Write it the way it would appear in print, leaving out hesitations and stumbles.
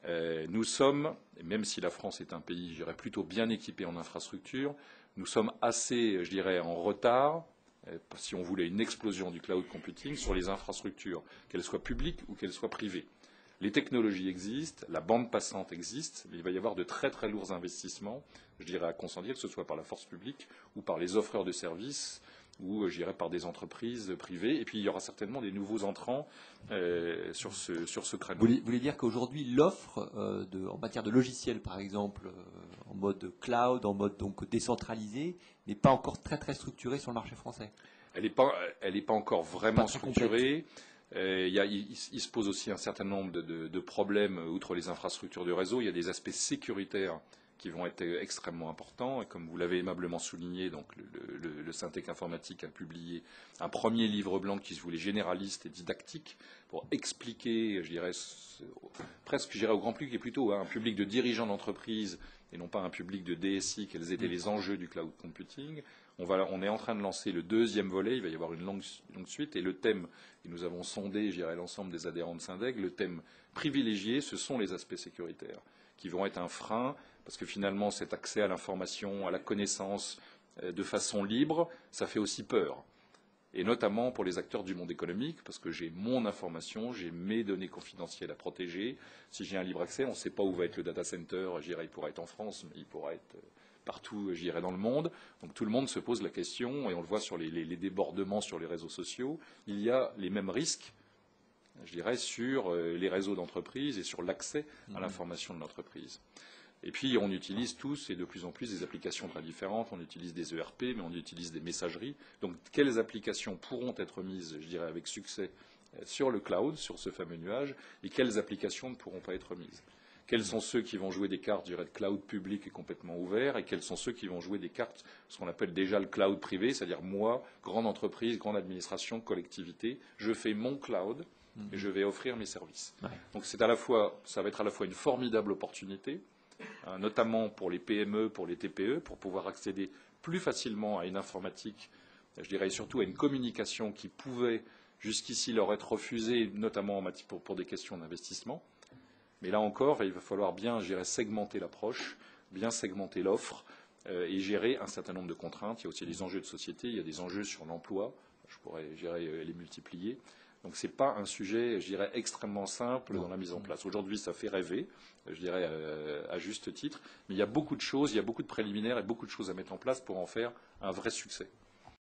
Nous sommes, et même si la France est un pays, je dirais, plutôt bien équipé en infrastructure, nous sommes assez, je dirais, en retard, si on voulait une explosion du cloud computing, sur les infrastructures, qu'elles soient publiques ou qu'elles soient privées. Les technologies existent, la bande passante existe, mais il va y avoir de très très lourds investissements, je dirais, à consentir, que ce soit par la force publique ou par les offreurs de services, ou je dirais par des entreprises privées. Et puis il y aura certainement des nouveaux entrants sur ce créneau. Vous voulez dire qu'aujourd'hui l'offre en matière de logiciels, par exemple, en mode cloud, en mode donc décentralisé, n'est pas encore très très structurée sur le marché français? Elle n'est pas encore vraiment structurée. Il se pose aussi un certain nombre de problèmes outre les infrastructures de réseau. Il y a des aspects sécuritaires qui vont être extrêmement importants. Et comme vous l'avez aimablement souligné, donc le Syntec Informatique a publié un premier livre blanc qui se voulait généraliste et didactique pour expliquer, je dirais, presque, je dirais au grand public, et plutôt un public de dirigeants d'entreprise et non pas un public de DSI, quels étaient les enjeux du cloud computing. On est en train de lancer le deuxième volet, il va y avoir une longue suite, et le thème, et nous avons sondé, je dirais, l'ensemble des adhérents de Syndeg, le thème privilégié, ce sont les aspects sécuritaires, qui vont être un frein, parce que finalement, cet accès à l'information, à la connaissance, de façon libre, ça fait aussi peur. Et notamment pour les acteurs du monde économique, parce que j'ai mon information, j'ai mes données confidentielles à protéger. Si j'ai un libre accès, on ne sait pas où va être le data center. Je dirais, il pourra être en France, mais il pourra être partout, je dirais, dans le monde. Donc tout le monde se pose la question, et on le voit sur les débordements sur les réseaux sociaux. Il y a les mêmes risques, je dirais, sur les réseaux d'entreprise et sur l'accès à l'information de l'entreprise. Et puis, on utilise tous, et de plus en plus, des applications très différentes. On utilise des ERP, mais on utilise des messageries. Donc, quelles applications pourront être mises, je dirais, avec succès sur le cloud, sur ce fameux nuage, et quelles applications ne pourront pas être mises? Quels sont ceux qui vont jouer des cartes, je dirais, de cloud public et complètement ouvert, et quels sont ceux qui vont jouer des cartes, ce qu'on appelle déjà le cloud privé, c'est-à-dire moi, grande entreprise, grande administration, collectivité, je fais mon cloud et je vais offrir mes services. Ouais. Donc, ça va être à la fois une formidable opportunité, notamment pour les PME, pour les TPE, pour pouvoir accéder plus facilement à une informatique, je dirais, et surtout à une communication qui pouvait jusqu'ici leur être refusée, notamment pour des questions d'investissement. Mais là encore, il va falloir bien, je dirais, segmenter l'approche, bien segmenter l'offre et gérer un certain nombre de contraintes. Il y a aussi des enjeux de société, il y a des enjeux sur l'emploi, je pourrais, je dirais, les multiplier. Donc ce n'est pas un sujet, je dirais, extrêmement simple dans la mise en place. Aujourd'hui, ça fait rêver, je dirais, à juste titre, mais il y a beaucoup de choses, il y a beaucoup de préliminaires et beaucoup de choses à mettre en place pour en faire un vrai succès.